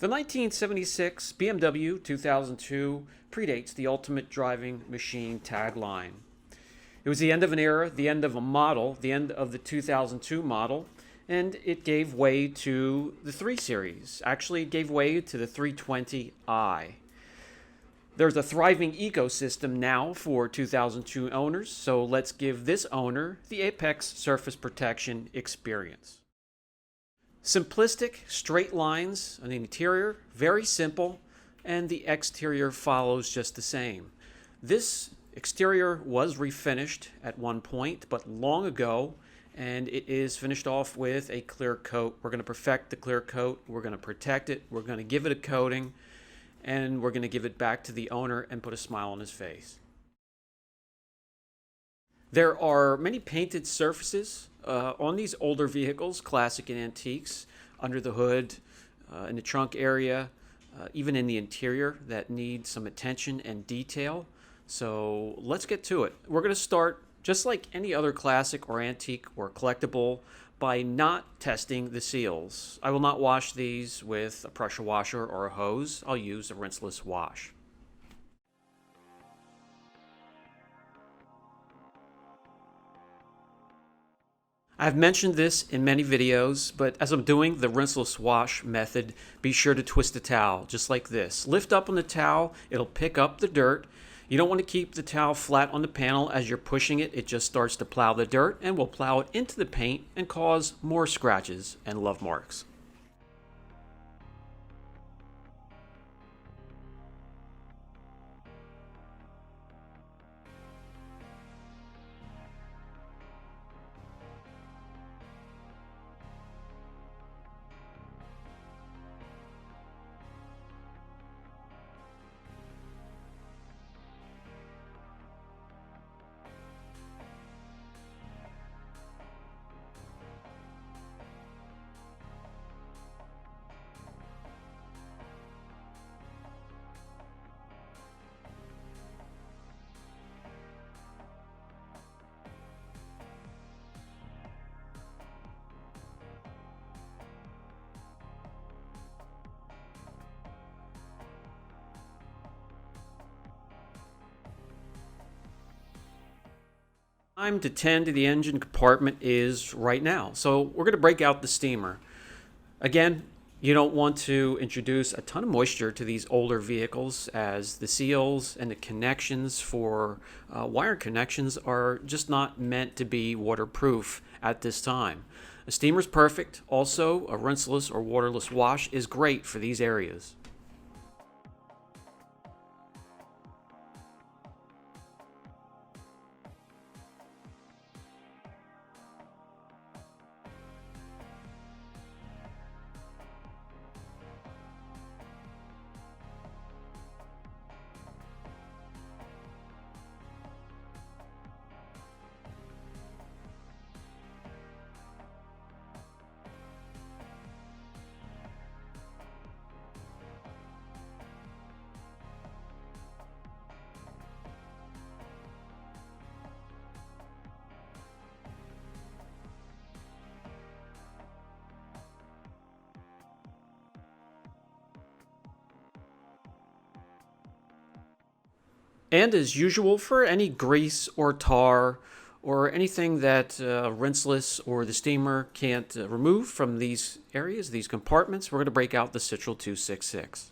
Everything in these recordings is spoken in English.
The 1976 BMW 2002 predates the Ultimate Driving Machine tagline. It was the end of an era, the end of a model, the end of the 2002 model, and it gave way to the 3 Series. Actually, it gave way to the 320i. There's a thriving ecosystem now for 2002 owners, so let's give this owner the Apex Surface Protection experience. Simplistic, straight lines on the interior, very simple, and the exterior follows just the same. This exterior was refinished at one point, but long ago, and it is finished off with a clear coat. We're going to perfect the clear coat, we're going to protect it, we're going to give it a coating, and we're going to give it back to the owner and put a smile on his face. There are many painted surfaces on these older vehicles, classic and antiques, under the hood, in the trunk area, even in the interior, that need some attention and detail. So let's get to it. We're going to start, just like any other classic or antique or collectible, by not testing the seals. I will not wash these with a pressure washer or a hose. I'll use a rinseless wash. I've mentioned this in many videos, but as I'm doing the rinseless wash method, be sure to twist the towel, just like this. Lift up on the towel, it'll pick up the dirt. You don't want to keep the towel flat on the panel. As you're pushing it, it just starts to plow the dirt and will plow it into the paint and cause more scratches and love marks. Time to tend to the engine compartment is right now. So we're going to break out the steamer. Again, you don't want to introduce a ton of moisture to these older vehicles, as the seals and the connections for wire connections are just not meant to be waterproof at this time. A steamer's perfect. Also, a rinseless or waterless wash is great for these areas. And as usual, for any grease or tar or anything that rinseless or the steamer can't remove from these areas, these compartments, we're going to break out the Citral 266.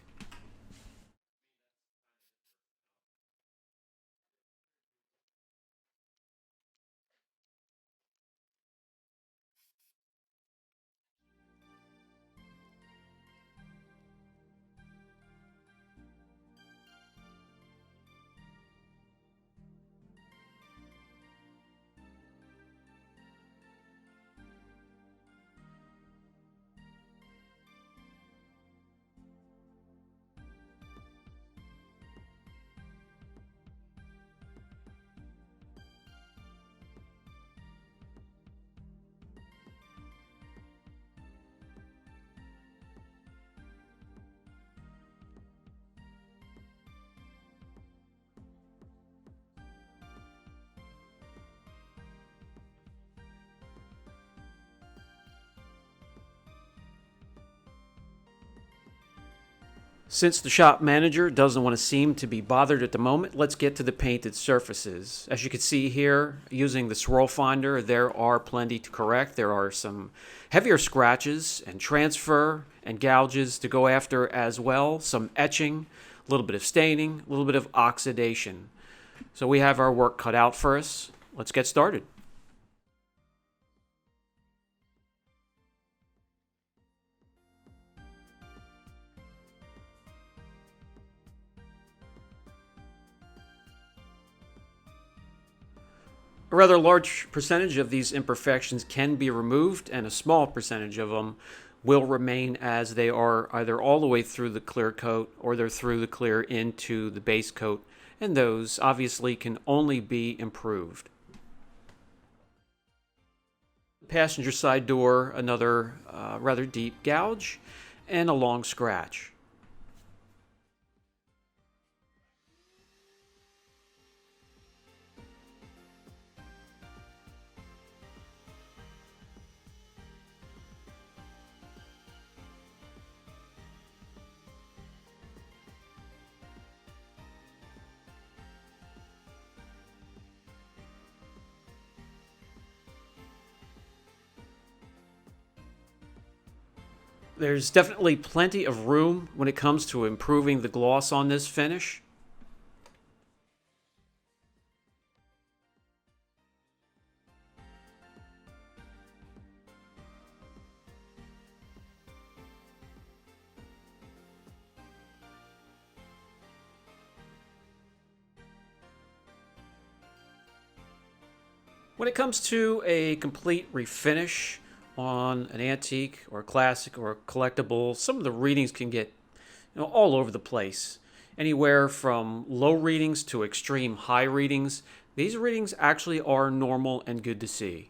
Since the shop manager doesn't want to seem to be bothered at the moment, let's get to the painted surfaces. As you can see here, using the swirl finder, there are plenty to correct. There are some heavier scratches and transfer and gouges to go after as well, some etching, a little bit of staining, a little bit of oxidation. So we have our work cut out for us. Let's get started. A rather large percentage of these imperfections can be removed, and a small percentage of them will remain as they are, either all the way through the clear coat or they're through the clear into the base coat, and those obviously can only be improved. Passenger side door, another rather deep gouge and a long scratch. There's definitely plenty of room when it comes to improving the gloss on this finish. When it comes to a complete refinish on an antique or a classic or a collectible, some of the readings can get all over the place. Anywhere from low readings to extreme high readings. These readings actually are normal and good to see.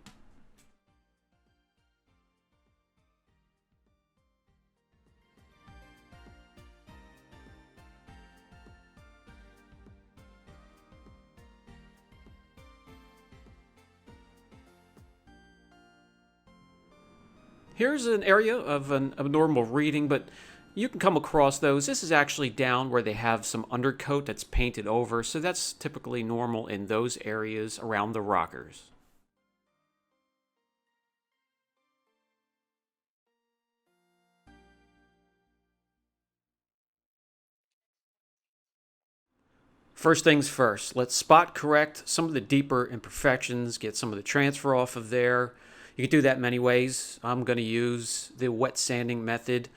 Here's an area of an abnormal reading, but you can come across those. This is actually down where they have some undercoat that's painted over, so that's typically normal in those areas around the rockers. First things first, let's spot correct some of the deeper imperfections, get some of the transfer off of there. You can do that many ways. I'm going to use the wet sanding method.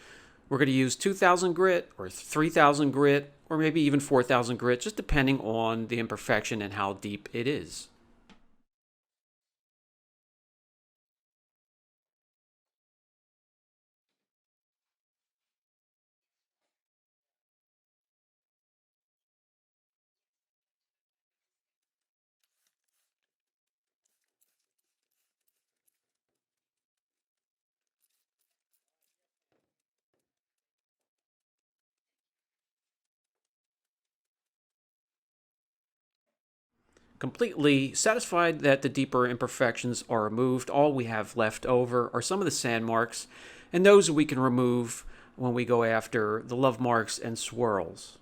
We're going to use 2000 grit or 3000 grit or maybe even 4000 grit, just depending on the imperfection and how deep it is. Completely satisfied that the deeper imperfections are removed, all we have left over are some of the sand marks, and those we can remove when we go after the love marks and swirls.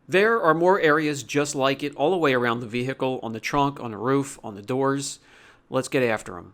There are more areas just like it all the way around the vehicle, on the trunk, on the roof, on the doors. Let's get after them.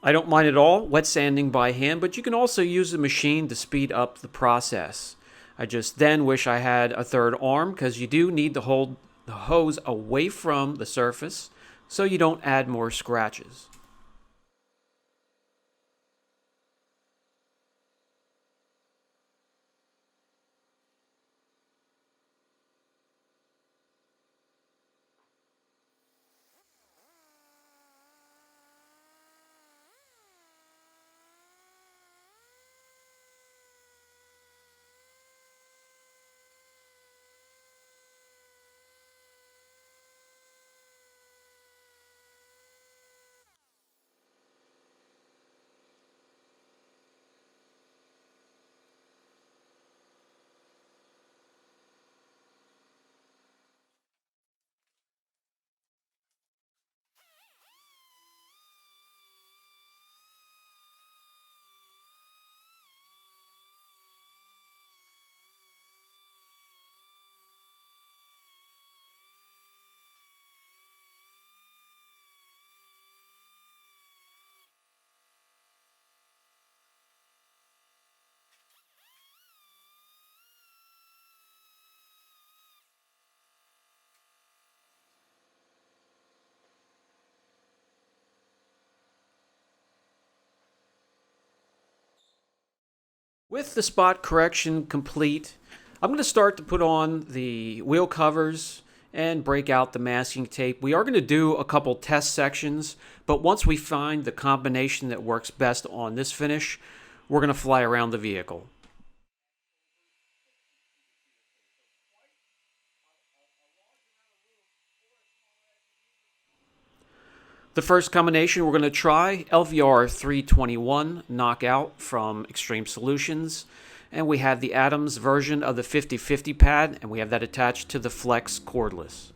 I don't mind at all wet sanding by hand, but you can also use the machine to speed up the process. I just then wish I had a third arm because you do need to hold the hose away from the surface so you don't add more scratches. With the spot correction complete, I'm going to start to put on the wheel covers and break out the masking tape. We are going to do a couple test sections, but once we find the combination that works best on this finish, we're going to fly around the vehicle. The first combination we're going to try, LVR 321 Knockout from Extreme Solutions. And we have the Adams version of the 50/50 pad, and we have that attached to the Flex cordless.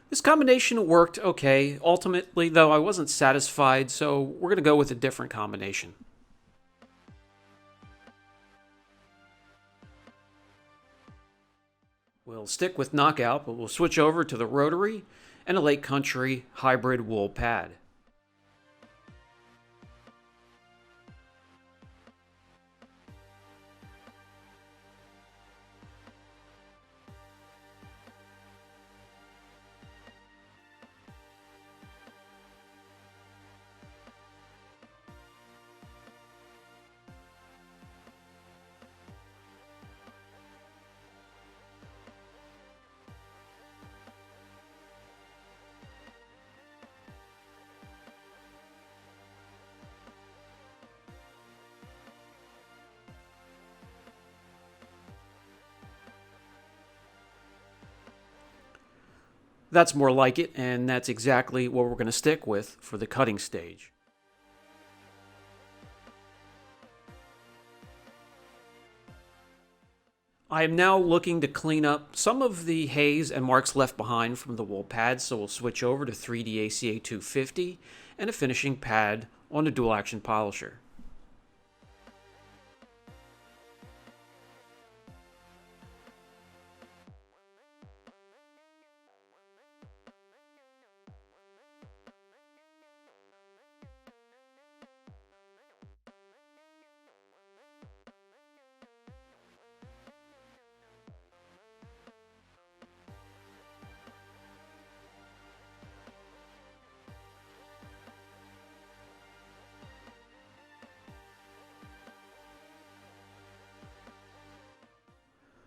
This combination worked okay. Ultimately, though, I wasn't satisfied, so we're going to go with a different combination. We'll stick with Knockout, but we'll switch over to the rotary and a Lake Country hybrid wool pad. That's more like it, and that's exactly what we're going to stick with for the cutting stage. I am now looking to clean up some of the haze and marks left behind from the wool pad, so we'll switch over to 3D ACA 250 and a finishing pad on a dual action polisher.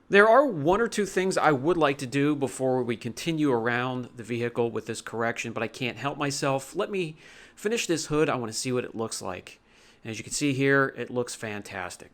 There are one or two things I would like to do before we continue around the vehicle with this correction, but I can't help myself. Let me finish this hood. I want to see what it looks like. And as you can see here, it looks fantastic.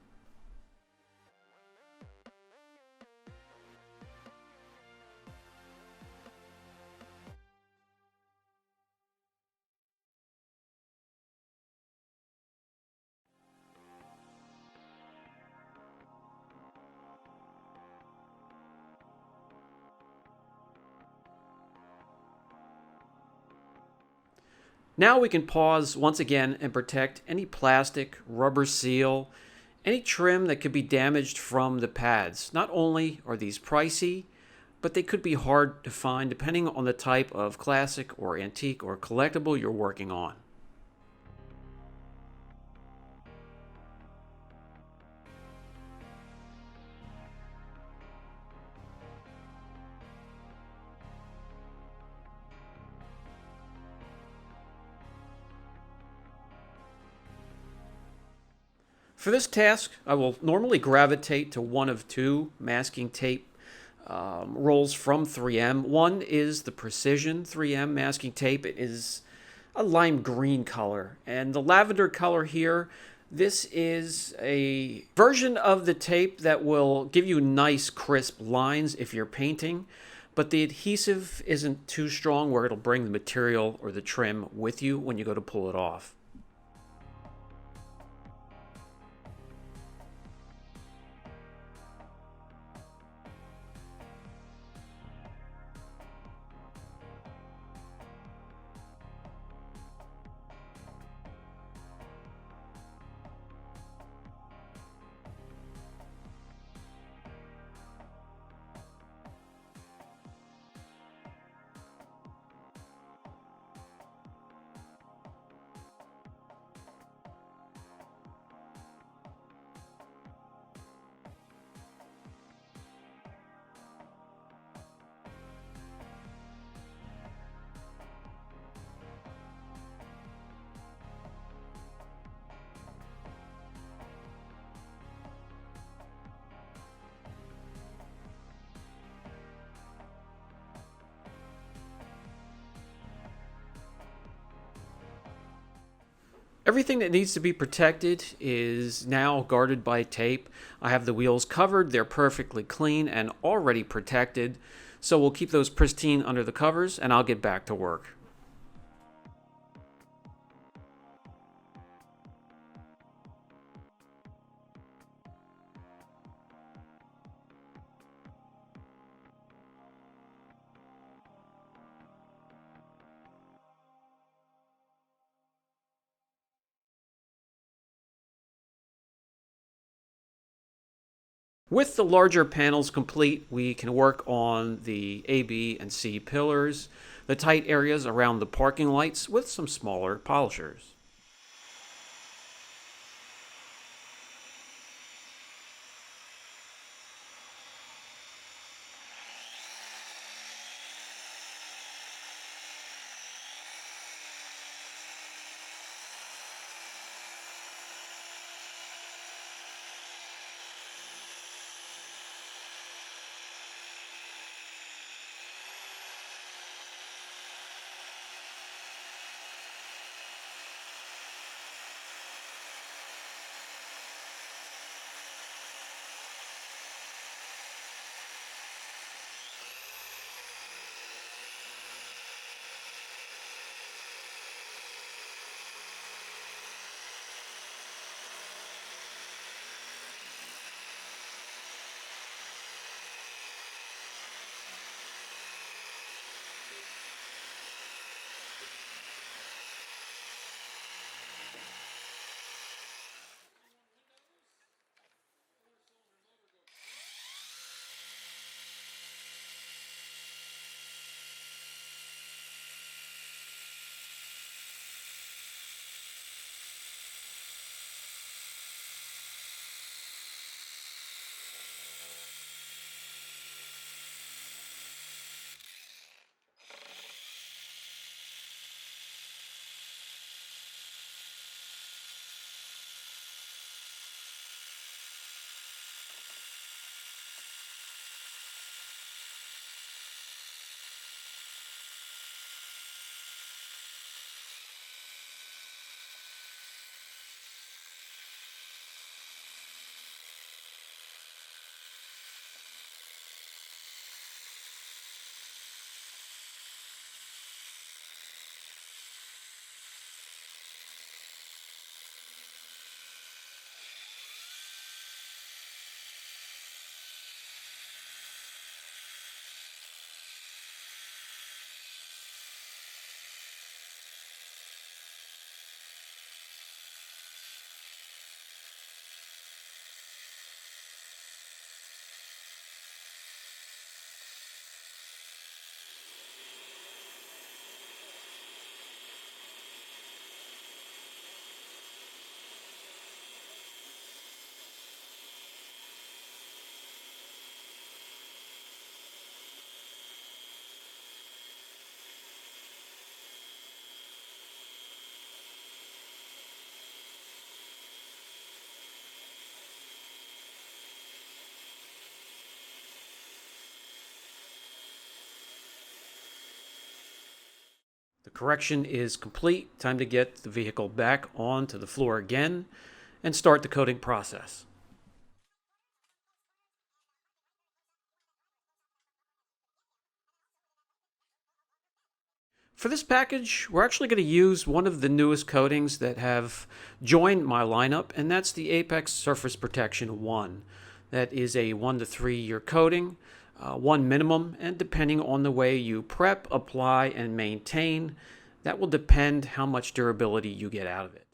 Now we can pause once again and protect any plastic, rubber seal, any trim that could be damaged from the pads. Not only are these pricey, but they could be hard to find depending on the type of classic or antique or collectible you're working on. For this task, I will normally gravitate to one of two masking tape rolls from 3M. One is the Precision 3M masking tape. It is a lime green color. And the lavender color here, this is a version of the tape that will give you nice crisp lines if you're painting, but the adhesive isn't too strong where it'll bring the material or the trim with you when you go to pull it off. Everything that needs to be protected is now guarded by tape. I have the wheels covered, they're perfectly clean and already protected, so we'll keep those pristine under the covers and I'll get back to work. With the larger panels complete, we can work on the A, B, and C pillars, the tight areas around the parking lights with some smaller polishers. The correction is complete. Time to get the vehicle back onto the floor again and start the coating process. For this package, we're actually going to use one of the newest coatings that have joined my lineup, and that's the Apex Surface Protection 1. That is a 1 to 3 year coating, one minimum, and depending on the way you prep, apply, and maintain, that will depend how much durability you get out of it.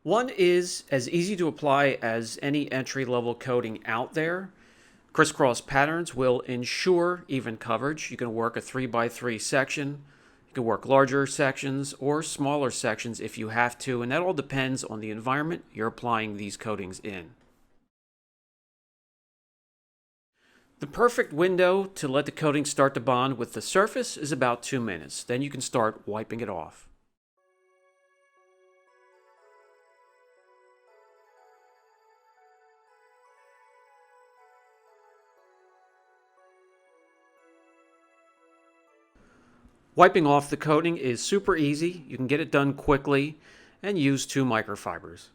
One is as easy to apply as any entry-level coating out there. Crisscross patterns will ensure even coverage. You can work a 3x3 section. You can work larger sections or smaller sections if you have to, and that all depends on the environment you're applying these coatings in. The perfect window to let the coating start to bond with the surface is about 2 minutes. Then you can start wiping it off. Wiping off the coating is super easy. You can get it done quickly and use 2 microfibers.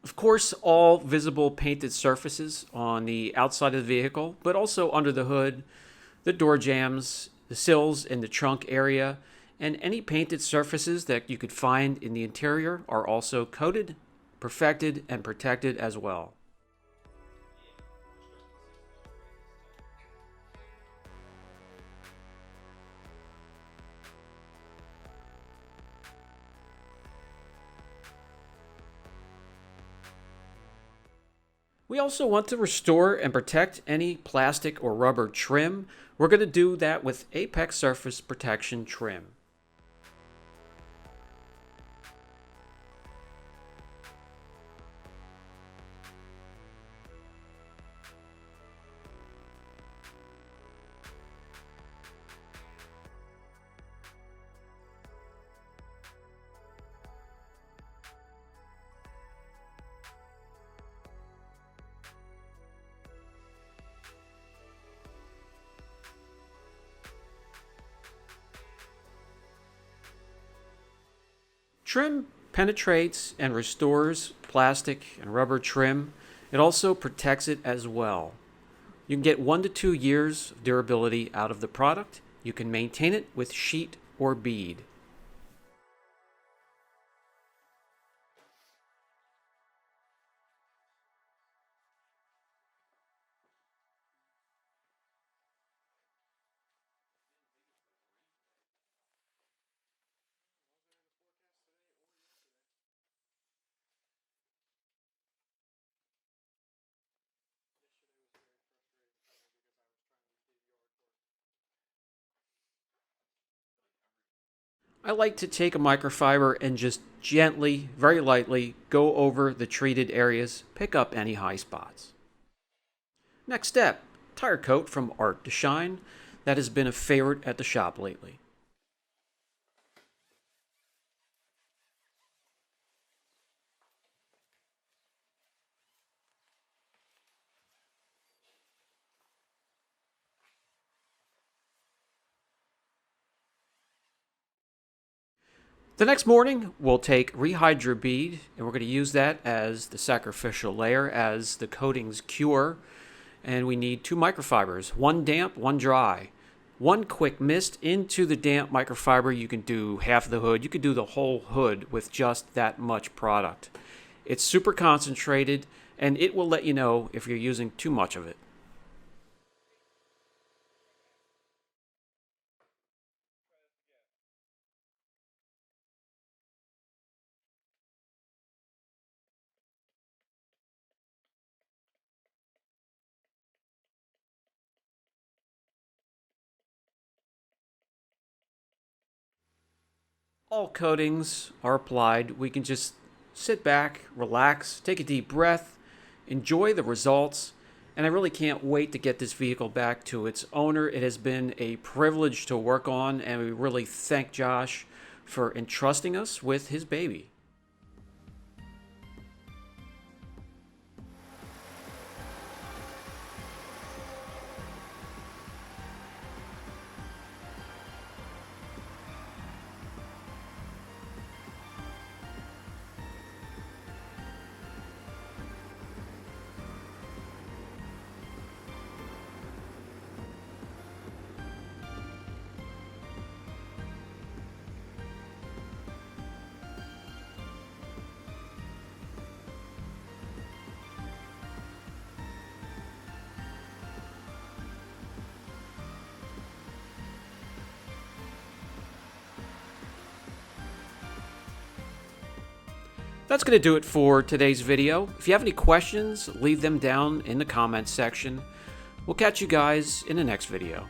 Of course, all visible painted surfaces on the outside of the vehicle, but also under the hood, the door jambs, the sills in the trunk area, and any painted surfaces that you could find in the interior are also coated, perfected, and protected as well. We also want to restore and protect any plastic or rubber trim. We're going to do that with Apex Surface Protection Trim. Trim penetrates and restores plastic and rubber trim. It also protects it as well. You can get 1 to 2 years of durability out of the product. You can maintain it with sheet or bead. I like to take a microfiber and just gently, very lightly, go over the treated areas, pick up any high spots. Next step, tire coat from Art to Shine. That has been a favorite at the shop lately. The next morning, we'll take Rehydra bead and we're going to use that as the sacrificial layer as the coatings cure. And we need 2 microfibers, one damp, one dry. One quick mist into the damp microfiber. You can do half the hood. You could do the whole hood with just that much product. It's super concentrated and it will let you know if you're using too much of it. All coatings are applied. We can just sit back, relax, take a deep breath, enjoy the results, and I really can't wait to get this vehicle back to its owner. It has been a privilege to work on, and we really thank Josh for entrusting us with his baby. That's going to do it for today's video. If you have any questions, leave them down in the comments section. We'll catch you guys in the next video.